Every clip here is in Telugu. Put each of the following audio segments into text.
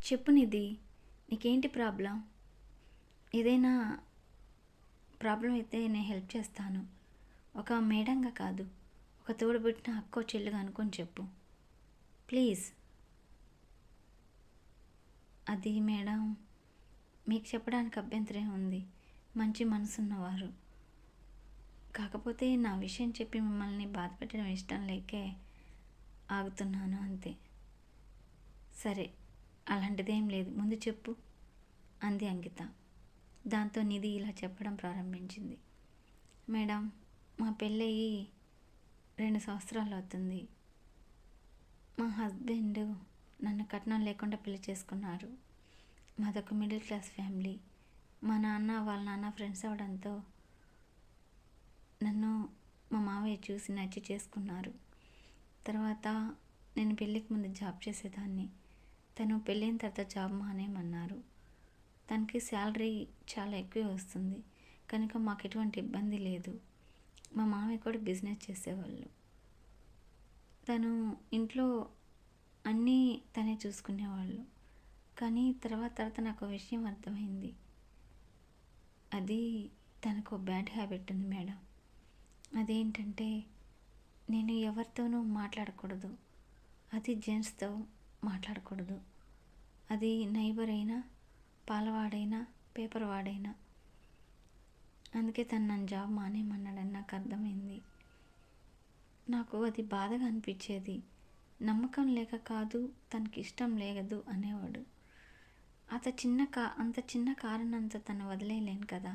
చెప్పు నిధి. నీకేంటి ప్రాబ్లం? ఏదైనా ప్రాబ్లం అయితే నేను హెల్ప్ చేస్తాను. ఒక మేడంగా కాదు, ఒక తోడుబుట్టిన అక్కో చెల్లిగా అనుకొని చెప్పు ప్లీజ్. అది మేడం, మీకు చెప్పడానికి అభ్యంతరం ఉంది. మంచి మనసున్నవారు. కాకపోతే నా విషయం చెప్పి మిమ్మల్ని బాధ పెట్టడం ఇష్టం లేకే ఆగుతున్నాను అంతే. సరే, అలాంటిదేం లేదు, ముందు చెప్పు అంది అంకిత. దాంతో నిధి ఇలా చెప్పడం ప్రారంభించింది. మేడం, మా పెళ్ళయి 2 సంవత్సరాలు అవుతుంది. మా హస్బెండ్ నన్ను కట్నం లేకుండా పెళ్లి చేసుకున్నారు. మాదొక మిడిల్ క్లాస్ ఫ్యామిలీ. మా నాన్న వాళ్ళ నాన్న ఫ్రెండ్స్ అవడంతో నన్ను మా మావయ్య చూసి నచ్చి చేసుకున్నారు. తర్వాత నేను పెళ్ళికి ముందు జాబ్ చేసేదాన్ని. తను పెళ్ళైన తర్వాత జాబ్ మానేయమన్నారు. తనకి శాలరీ చాలా ఎక్కువ వస్తుంది కనుక మాకు ఎటువంటి ఇబ్బంది లేదు. మా మామయ్య కూడా బిజినెస్ చేసేవాళ్ళు. తను ఇంట్లో అన్నీ తనే చూసుకునేవాళ్ళు. కానీ తర్వాత నాకు ఒక విషయం అర్థమైంది. అది తనకు బ్యాడ్ హ్యాబిట్ ఉంది మేడం. అదేంటంటే నేను ఎవరితోనూ మాట్లాడకూడదు. అది జెంట్స్తో మాట్లాడకూడదు. అది నైబర్ అయినా, పాలవాడైనా, పేపర్ వాడైనా. అందుకే తను నన్ను జాబ్ మానేయమన్నాడని నాకు అర్థమైంది. నాకు అది బాధగా అనిపించేది. నమ్మకం లేక కాదు, తనకి ఇష్టం లేదు అనేవాడు. అంత చిన్న కారణంతో తను వదిలేయలేను కదా.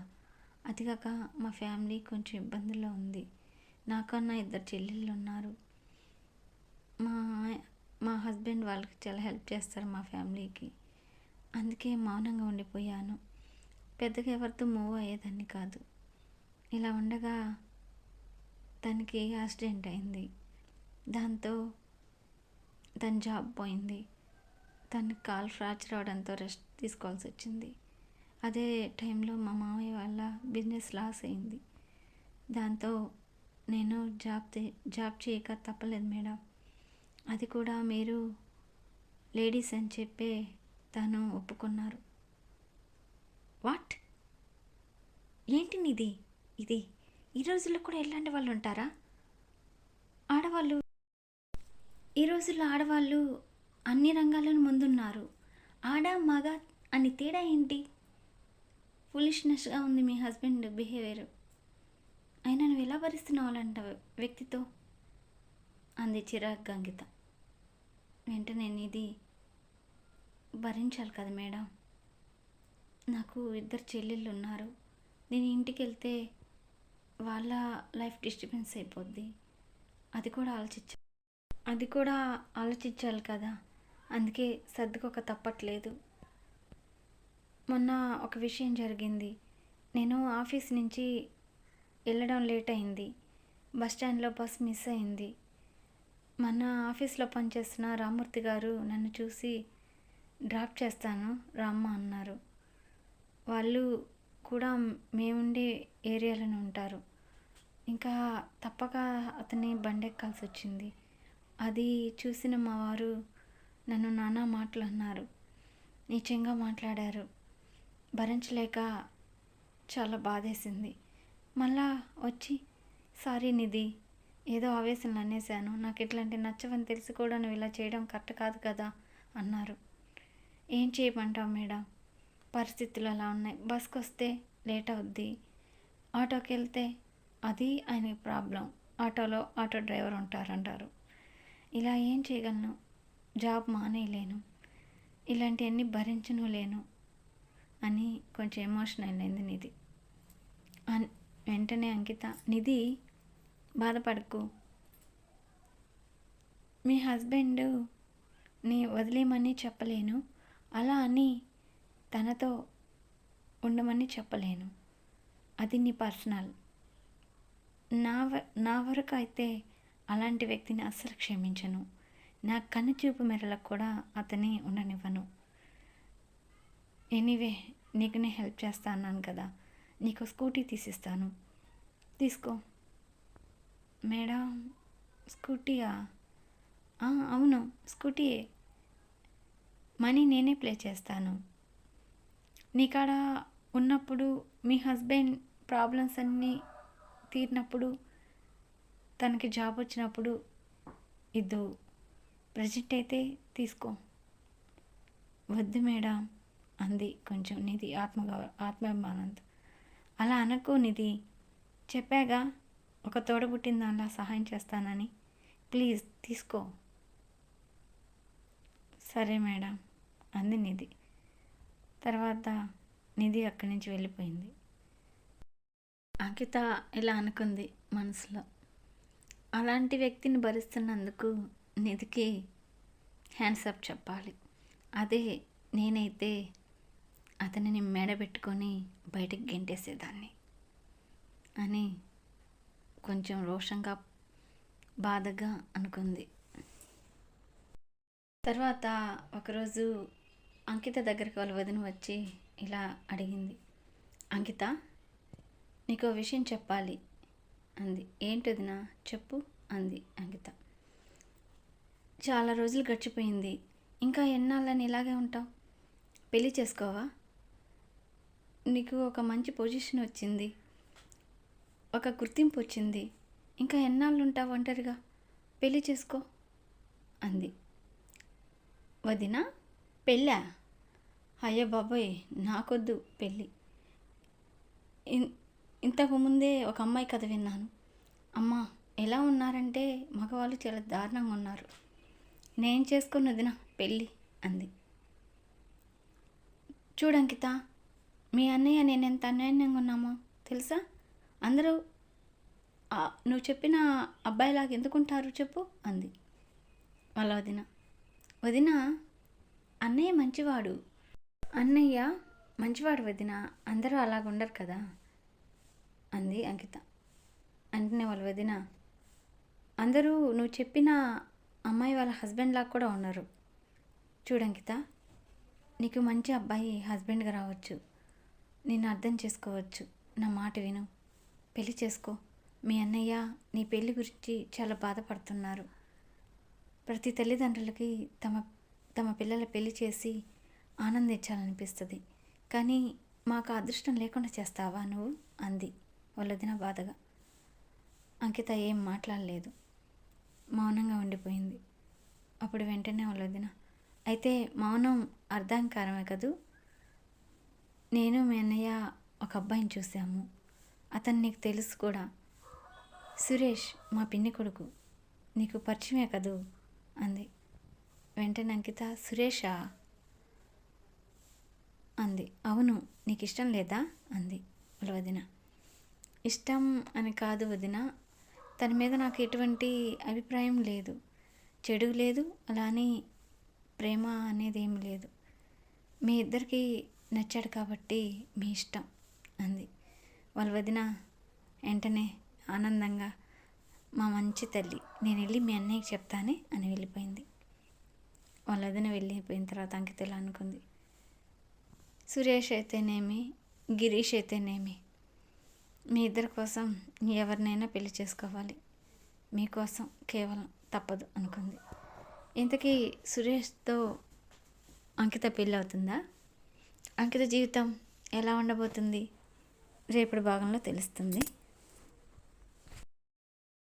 అదిగాక మా ఫ్యామిలీ కొంచెం ఇబ్బందుల్లో ఉంది. నాకన్నా 2 చెల్లెళ్ళు ఉన్నారు. మా మా హస్బెండ్ వాళ్ళకి చాలా హెల్ప్ చేస్తారు మా ఫ్యామిలీకి. అందుకే మౌనంగా ఉండిపోయాను. పెద్దగా ఎవరితో మూవ్ అయ్యేదాన్ని కాదు. ఇలా ఉండగా తనకి యాక్సిడెంట్ అయింది. దాంతో తన జాబ్ పోయింది. తన కాల్ ఫ్రాక్చర్ అవడంతో రెస్ట్ తీసుకోవాల్సి వచ్చింది. అదే టైంలో మా మామయ్య వాళ్ళ బిజినెస్ లాస్ అయింది. దాంతో నేను జాబ్ చేయక తప్పలేదు మేడం. అది కూడా మీరు లేడీస్ అని చెప్పే తను ఒప్పుకున్నారు. వాట్? ఏంటి నిధి ఇది? ఈ రోజుల్లో కూడా ఇలాంటి వాళ్ళు ఉంటారా? ఈ రోజుల్లో ఆడవాళ్ళు అన్ని రంగాలను ముందున్నారు. ఆడ మగ అని తేడా ఏంటి? ఫులిష్నెస్గా ఉంది మీ హస్బెండ్ బిహేవియర్. అయినా నువ్వు ఎలా భరిస్తున్నావు అలాంటి వ్యక్తితో? అంది చిరాగ్గా అంకిత. వెంటనే నిధి, భరించాలి కదా మేడం. నాకు 2 చెల్లెళ్ళు ఉన్నారు. నేను ఇంటికి వెళ్తే వాళ్ళ లైఫ్ డిస్టర్బెన్స్ అయిపోద్ది. అది కూడా ఆలోచించాలి కదా. అందుకే సర్దుకోక తప్పట్లేదు. మొన్న ఒక విషయం జరిగింది. నేను ఆఫీస్ నుంచి వెళ్ళడం లేట్ అయింది. బస్టాండ్లో బస్ మిస్ అయింది. మన ఆఫీస్లో పనిచేస్తున్న రామూర్తి గారు నన్ను చూసి డ్రాప్ చేస్తాను రామ్మ అన్నారు. వాళ్ళు కూడా మేముండే ఏరియాలోనే ఉంటారు. ఇంకా తప్పక అతని బండెక్కాల్సి వచ్చింది. అది చూసిన మా వారు నన్ను నానా మాటలు అన్నారు. నీచంగా మాట్లాడారు. భరించలేక చాలా బాధేసింది. మళ్ళా వచ్చి, సారీ నిధి, ఏదో ఆవేశంలో అనేశాను. నాకు ఇట్లాంటి నచ్చవని తెలిసి కూడా నువ్వు ఇలా చేయడం కరెక్ట్ కాదు కదా అన్నారు. ఏం చేయమంటావు మేడం, పరిస్థితులు అలా ఉన్నాయి. బస్కి వస్తే లేట్ అవుద్ది. ఆటోకి వెళ్తే అది ఆయనకి ప్రాబ్లం. Auto driver ఉంటారంటారు. ఇలా ఏం చేయగలను? జాబ్ మానేయలేను. ఇలాంటివన్నీ భరించను లేను అని కొంచెం ఎమోషనల్ అయింది నిధి. వెంటనే అంకిత, నిధి బాధపడకు. మీ హస్బెండ్ని వదిలేయమని చెప్పలేను. అలా అని తనతో ఉండమని చెప్పలేను. అది నీ పర్సనల్. నా వరకు అయితే అలాంటి వ్యక్తిని అస్సలు క్షమించను. నా కన్నుచూపు మేరలకు కూడా అతని ఉండనివ్వను. ఎనీవే, నీకు నేను హెల్ప్ చేస్తా అన్నాను కదా, నీకు స్కూటీ తీసిస్తాను, తీసుకో. మేడం, స్కూటీయా? అవును, స్కూటీయే. మనీ నేనే ప్లే చేస్తాను. నీకాడ ఉన్నప్పుడు మీ హస్బెండ్ ప్రాబ్లమ్స్ అన్నీ తీరినప్పుడు తనకి జాబ్ వచ్చినప్పుడు ఇద్దు. ప్రజెంట్ అయితే తీసుకో. వద్దు మేడం అంది కొంచెం నిధి ఆత్మాభిమానంతో. అలా అనకు నిధి, చెప్పాగా ఒక తోడబుట్టిన దానిలా సహాయం చేస్తానని. ప్లీజ్ తీసుకో. సరే మేడం అంది నిధి. తర్వాత నిధి అక్కడి నుంచి వెళ్ళిపోయింది. అంకిత ఇలా అనుకుంది మనసులో, అలాంటి వ్యక్తిని భరిస్తున్నందుకు నిధికి హ్యాండ్సప్ చెప్పాలి. అదే నేనైతే అతనిని మెడబెట్టుకొని బయటికి గెంటేసేదాన్ని అని కొంచెం రోషంగా బాధగా అనుకుంది. తర్వాత ఒకరోజు అంకిత దగ్గరికి వాళ్ళ వదిన వచ్చి ఇలా అడిగింది. అంకిత, నీకు విషయం చెప్పాలి అంది. ఏంటి వదినా చెప్పు అంది అంకిత. చాలా రోజులు గడిచిపోయింది, ఇంకా ఎన్నాళ్ళని ఇలాగే ఉంటావు? పెళ్ళి చేసుకోవా? నీకు ఒక మంచి పొజిషన్ వచ్చింది, ఒక గుర్తింపు వచ్చింది, ఇంకా ఎన్నాళ్ళు ఉంటావు ఒంటరిగా? పెళ్ళి చేసుకో అంది. వదినా పెళ్ళా? అయ్యో బాబోయ్, నాకొద్దు పెళ్ళి. ఇంతకు ముందే ఒక అమ్మాయి కథ విన్నాను. అమ్మ ఎలా ఉన్నారంటే మగవాళ్ళు చాలా దారుణంగా ఉన్నారు. నేను చేసుకున్న వదిన పెళ్ళి అంది. చూడంకిత, మీ అన్నయ్య నేను ఎంత అన్యాయంగా ఉన్నామో తెలుసా? అందరూ నువ్వు చెప్పిన అబ్బాయిలాగా ఎందుకుంటారు చెప్పు అంది వాళ్ళ వదిన. వదిన, అన్నయ్య మంచివాడు. అన్నయ్య మంచివాడు వదిన, అందరూ అలాగ ఉండరు కదా అంది అంకిత. అంటనే వాళ్ళ వదిన, అందరూ నువ్వు చెప్పిన అమ్మాయి వాళ్ళ హస్బెండ్ లాగా కూడా ఉన్నారు. చూడంకిత, నీకు మంచి అబ్బాయి హస్బెండ్గా రావచ్చు, నిన్ను అర్థం చేసుకోవచ్చు. నా మాట విను, పెళ్లి చేసుకో. మీ అన్నయ్య నీ పెళ్లి గురించి చాలా బాధపడుతున్నారు. ప్రతి తల్లిదండ్రులకి తమ పిల్లల పెళ్లి చేసి ఆనందించాలనిపిస్తుంది, కానీ మాకు అదృష్టం లేకుండా చేస్తావా నువ్వు అంది వాళ్ళొదిన బాధగా. అంకిత ఏం మాట్లాడలేదు, మౌనంగా ఉండిపోయింది. అప్పుడు వెంటనే వాళ్ళొదిన, అయితే మౌనం అర్ధాంకారమే కదూ. నేను మీ అన్నయ్య ఒక అబ్బాయిని చూసాము, అతను నీకు తెలుసు కూడా. సురేష్ మా పిన్ని కొడుకు, నీకు పరిచయమే కదూ అంది. వెంటనే అంకిత, సురేషా అంది. అవును, నీకు ఇష్టం లేదా అంది వాళ్ళ వదిన. ఇష్టం అని కాదు వదిన, తన మీద నాకు ఎటువంటి అభిప్రాయం లేదు, చెడు లేదు, అలానే ప్రేమ అనేది ఏమి లేదు. మీ ఇద్దరికి నచ్చాడు కాబట్టి మీ ఇష్టం అంది వాళ్ళ వదిన. వెంటనే ఆనందంగా, మా మంచి తల్లి, నేను వెళ్ళి మీ అన్నయ్యకి చెప్తానే అని వెళ్ళిపోయింది. వాళ్ళ వదిన వెళ్ళిపోయిన తర్వాత అంకిత ఇలా అనుకుంది, సురేష్ అయితేనేమి గిరీష్ అయితేనేమి మీ ఇద్దరి కోసం ఎవరినైనా పెళ్లి చేసుకోవాలి, మీకోసం కేవలం తప్పదు అనుకుంది. ఇంతకీ సురేష్తో అంకిత పెళ్ళి అవుతుందా? అంకిత జీవితం ఎలా ఉండబోతుంది రేపటి భాగంలో తెలుస్తుంది.